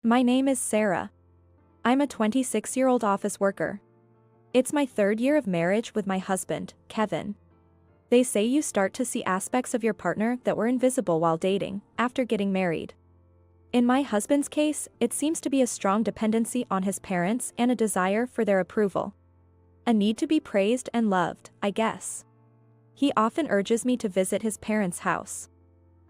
My name is Sarah. I'm a 26-year-old office worker. It's my third year of marriage with my husband, Kevin. They say you start to see aspects of your partner that were invisible while dating, after getting married. In my husband's case, it seems to be a strong dependency on his parents and a desire for their approval. A need to be praised and loved, I guess. He often urges me to visit his parents' house.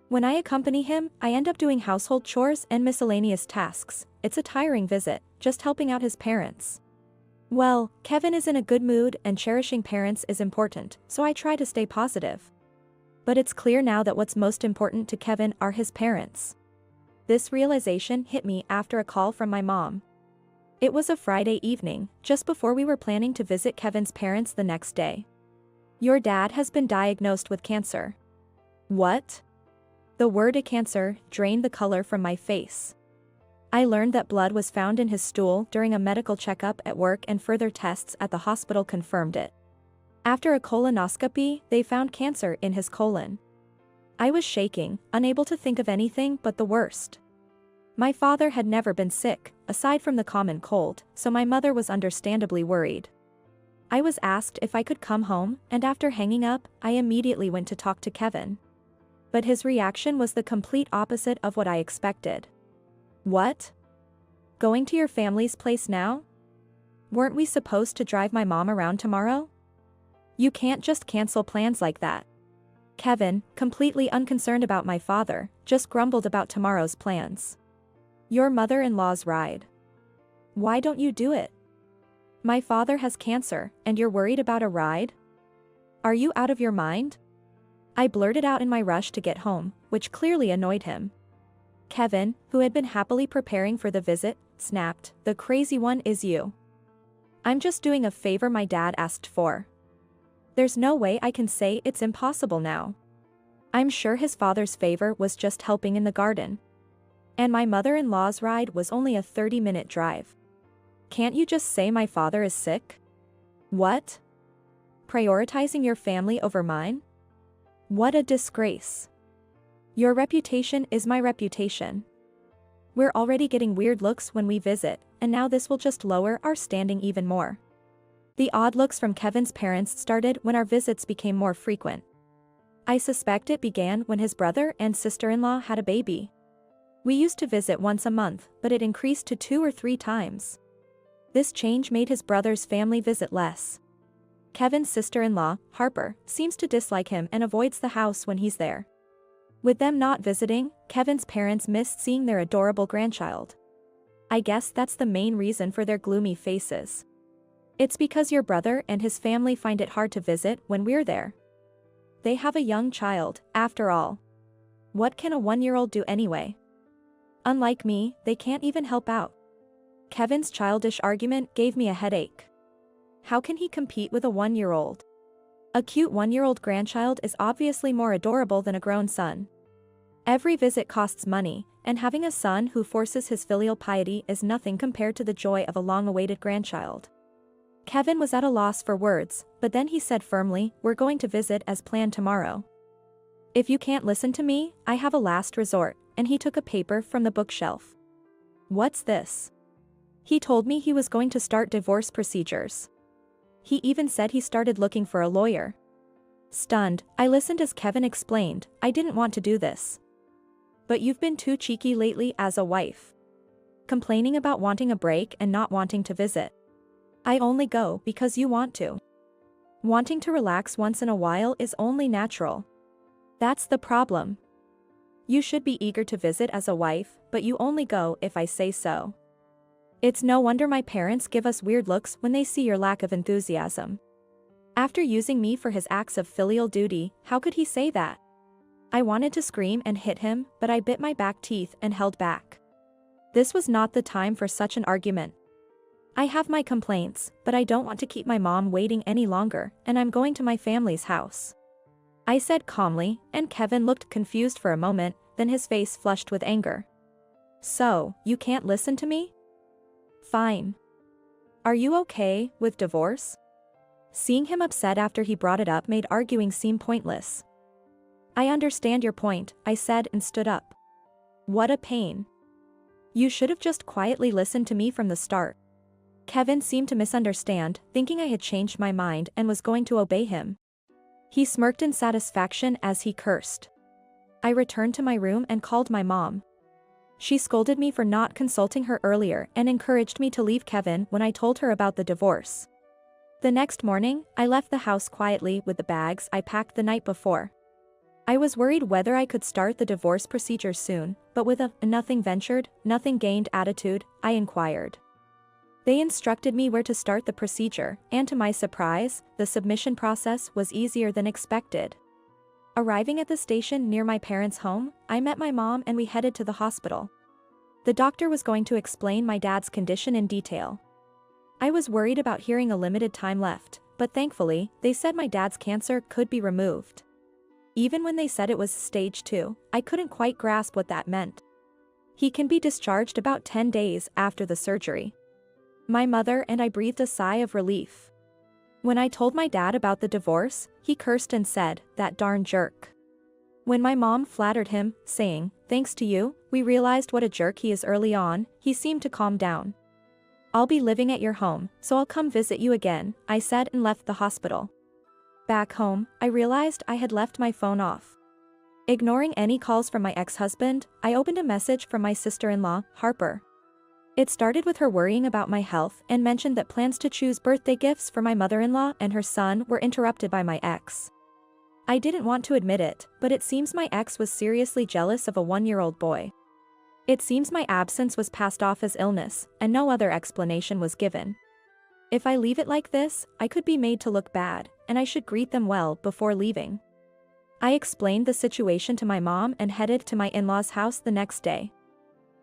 When I accompany him, I end up doing household chores and miscellaneous tasks. It's a tiring visit, just helping out his parents. Well, Kevin is in a good mood and cherishing parents is important, so I try to stay positive. But it's clear now that what's most important to Kevin are his parents. This realization hit me after a call from my mom. It was a Friday evening, just before we were planning to visit Kevin's parents the next day. Your dad has been diagnosed with cancer. What? The word cancer drained the color from my face. I learned that blood was found in his stool during a medical checkup at work and further tests at the hospital confirmed it. After a colonoscopy, they found cancer in his colon. I was shaking, unable to think of anything but the worst. My father had never been sick, aside from the common cold, so my mother was understandably worried. I was asked if I could come home, and after hanging up, I immediately went to talk to Kevin. But his reaction was the complete opposite of what I expected. What? Going to your family's place now? Weren't we supposed to drive my mom around tomorrow? You can't just cancel plans like that. Kevin, completely unconcerned about my father, just grumbled about tomorrow's plans. Your mother-in-law's ride. Why don't you do it? My father has cancer, and you're worried about a ride? Are you out of your mind? I blurted out in my rush to get home, which clearly annoyed him. Kevin, who had been happily preparing for the visit, snapped, "The crazy one is you. I'm just doing a favor my dad asked for. There's no way I can say it's impossible now. I'm sure his father's favor was just helping in the garden. And my mother-in-law's ride was only a 30-minute drive. Can't you just say my father is sick? What? Prioritizing your family over mine? What a disgrace. Your reputation is my reputation. We're already getting weird looks when we visit, and now this will just lower our standing even more." The odd looks from Kevin's parents started when our visits became more frequent. I suspect it began when his brother and sister-in-law had a baby. We used to visit once a month, but it increased to 2 or 3 times. This change made his brother's family visit less. Kevin's sister-in-law, Harper, seems to dislike him and avoids the house when he's there. With them not visiting, Kevin's parents missed seeing their adorable grandchild. I guess that's the main reason for their gloomy faces. It's because your brother and his family find it hard to visit when we're there. They have a young child, after all. What can a 1-year-old do anyway? Unlike me, they can't even help out. Kevin's childish argument gave me a headache. How can he compete with a 1-year-old? A cute 1-year-old grandchild is obviously more adorable than a grown son. Every visit costs money, and having a son who forces his filial piety is nothing compared to the joy of a long-awaited grandchild. Kevin was at a loss for words, but then he said firmly, "We're going to visit as planned tomorrow. If you can't listen to me, I have a last resort," and he took a paper from the bookshelf. What's this? He told me he was going to start divorce procedures. He even said he started looking for a lawyer. Stunned, I listened as Kevin explained, "I didn't want to do this. But you've been too cheeky lately as a wife. Complaining about wanting a break and not wanting to visit. I only go because you want to. Wanting to relax once in a while is only natural. That's the problem. You should be eager to visit as a wife, but you only go if I say so. It's no wonder my parents give us weird looks when they see your lack of enthusiasm." After using me for his acts of filial duty, how could he say that? I wanted to scream and hit him, but I bit my back teeth and held back. This was not the time for such an argument. I have my complaints, but I don't want to keep my mom waiting any longer, and I'm going to my family's house. I said calmly, and Kevin looked confused for a moment, then his face flushed with anger. So, you can't listen to me? Fine. Are you okay with divorce? Seeing him upset after he brought it up made arguing seem pointless. I understand your point, I said and stood up. What a pain. You should have just quietly listened to me from the start. Kevin seemed to misunderstand, thinking I had changed my mind and was going to obey him. He smirked in satisfaction as he cursed. I returned to my room and called my mom. She scolded me for not consulting her earlier and encouraged me to leave Kevin when I told her about the divorce. The next morning, I left the house quietly with the bags I packed the night before. I was worried whether I could start the divorce procedure soon, but with a nothing ventured, nothing gained attitude, I inquired. They instructed me where to start the procedure, and to my surprise, the submission process was easier than expected. Arriving at the station near my parents' home, I met my mom and we headed to the hospital. The doctor was going to explain my dad's condition in detail. I was worried about hearing a limited time left, but thankfully, they said my dad's cancer could be removed. Even when they said it was stage 2, I couldn't quite grasp what that meant. He can be discharged about 10 days after the surgery. My mother and I breathed a sigh of relief. When I told my dad about the divorce, he cursed and said, "That darn jerk." When my mom flattered him, saying, "Thanks to you, we realized what a jerk he is early on," he seemed to calm down. "I'll be living at your home, so I'll come visit you again," I said and left the hospital. Back home, I realized I had left my phone off. Ignoring any calls from my ex-husband, I opened a message from my sister-in-law, Harper. It started with her worrying about my health and mentioned that plans to choose birthday gifts for my mother-in-law and her son were interrupted by my ex. I didn't want to admit it, but it seems my ex was seriously jealous of a 1-year-old boy. It seems my absence was passed off as illness, and no other explanation was given. If I leave it like this, I could be made to look bad, and I should greet them well before leaving. I explained the situation to my mom and headed to my in-laws' house the next day.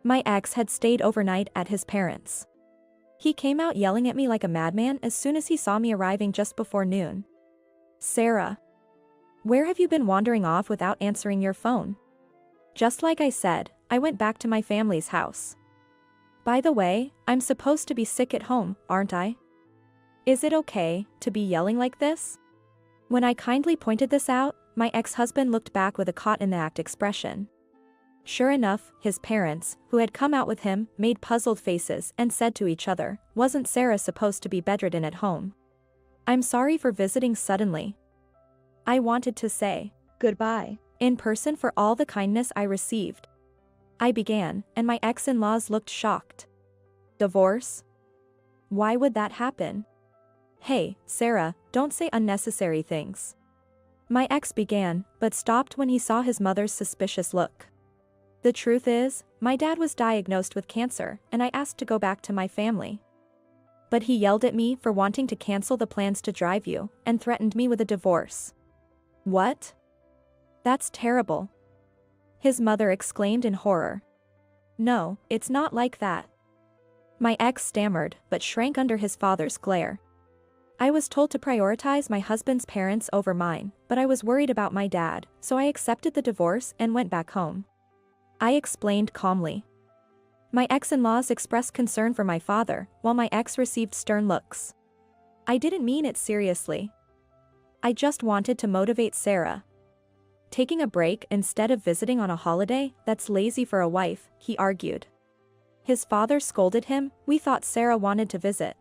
My ex had stayed overnight at his parents'. He came out yelling at me like a madman as soon as he saw me arriving just before noon. "Sarah, where have you been wandering off without answering your phone?" Just like I said, I went back to my family's house. "By the way, I'm supposed to be sick at home, aren't I? Is it okay to be yelling like this?" When I kindly pointed this out, my ex-husband looked back with a caught-in-the-act expression. Sure enough, his parents, who had come out with him, made puzzled faces and said to each other, "Wasn't Sarah supposed to be bedridden at home? I'm sorry for visiting suddenly. I wanted to say goodbye in person for all the kindness I received." I began, and my ex-in-laws looked shocked. "Divorce? Why would that happen? Hey, Sarah, don't say unnecessary things." My ex began, but stopped when he saw his mother's suspicious look. "The truth is, my dad was diagnosed with cancer, and I asked to go back to my family. But he yelled at me for wanting to cancel the plans to drive you, and threatened me with a divorce." "What? That's terrible," his mother exclaimed in horror. "No, it's not like that." My ex stammered, but shrank under his father's glare. "I was told to prioritize my husband's parents over mine, but I was worried about my dad, so I accepted the divorce and went back home," I explained calmly. My ex-in-laws expressed concern for my father, while my ex received stern looks. I didn't mean it seriously. I just wanted to motivate Sarah. Taking a break instead of visiting on a holiday, that's lazy for a wife, he argued. His father scolded him, "We thought Sarah wanted to visit.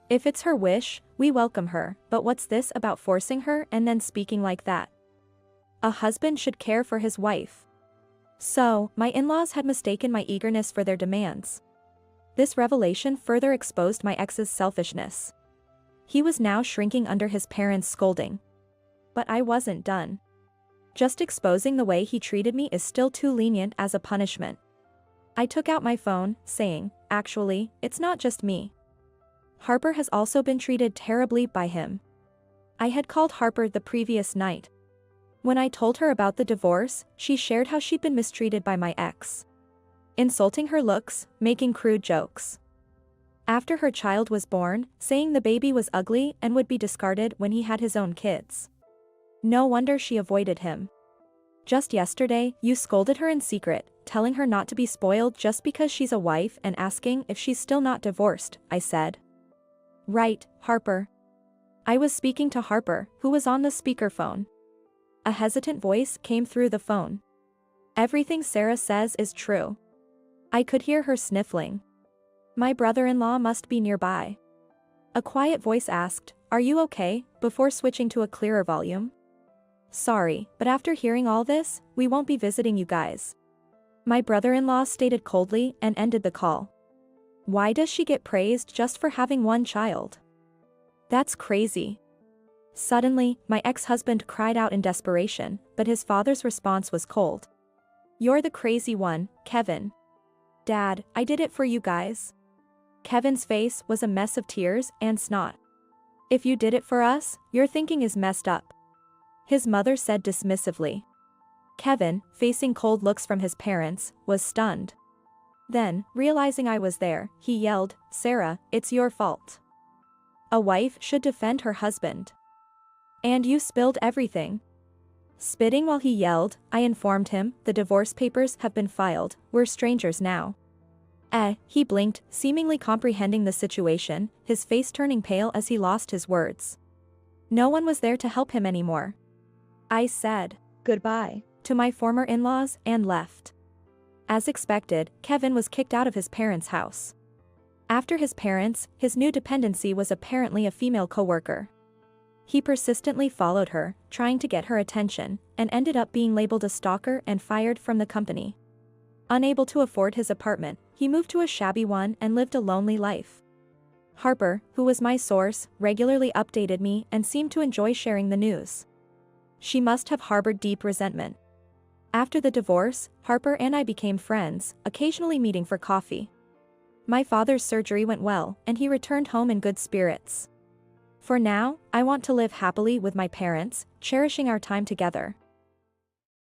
If it's her wish, we welcome her, but what's this about forcing her and then speaking like that? A husband should care for his wife." So, my in-laws had mistaken my eagerness for their demands. This revelation further exposed my ex's selfishness. He was now shrinking under his parents' scolding. But I wasn't done. Just exposing the way he treated me is still too lenient as a punishment. I took out my phone, saying, "Actually, it's not just me. Harper has also been treated terribly by him." I had called Harper the previous night. When I told her about the divorce, she shared how she'd been mistreated by my ex, insulting her looks, making crude jokes. After her child was born, saying the baby was ugly and would be discarded when he had his own kids. No wonder she avoided him. "Just yesterday, you scolded her in secret, telling her not to be spoiled just because she's a wife and asking if she's still not divorced," I said. "Right, Harper." I was speaking to Harper, who was on the speakerphone. A hesitant voice came through the phone. "Everything Sarah says is true. I could hear her sniffling. My brother-in-law must be nearby. A quiet voice asked, "Are you okay?" before switching to a clearer volume. "Sorry, but after hearing all this, we won't be visiting you guys." My brother-in-law stated coldly and ended the call. Why does she get praised just for having one child? That's crazy. Suddenly, my ex-husband cried out in desperation, but his father's response was cold. "You're the crazy one, Kevin." "Dad, I did it for you guys." Kevin's face was a mess of tears and snot. "If you did it for us, your thinking is messed up," his mother said dismissively. Kevin, facing cold looks from his parents, was stunned. Then, realizing I was there, he yelled, "Sarah, it's your fault. A wife should defend her husband. And you spilled everything." Spitting while he yelled, I informed him, "The divorce papers have been filed, we're strangers now." He blinked, seemingly comprehending the situation, his face turning pale as he lost his words. No one was there to help him anymore. I said goodbye to my former in-laws and left. As expected, Kevin was kicked out of his parents' house. After his parents, his new dependency was apparently a female coworker. He persistently followed her, trying to get her attention, and ended up being labeled a stalker and fired from the company. Unable to afford his apartment, he moved to a shabby one and lived a lonely life. Harper, who was my source, regularly updated me and seemed to enjoy sharing the news. She must have harbored deep resentment. After the divorce, Harper and I became friends, occasionally meeting for coffee. My father's surgery went well, and he returned home in good spirits. For now, I want to live happily with my parents, cherishing our time together.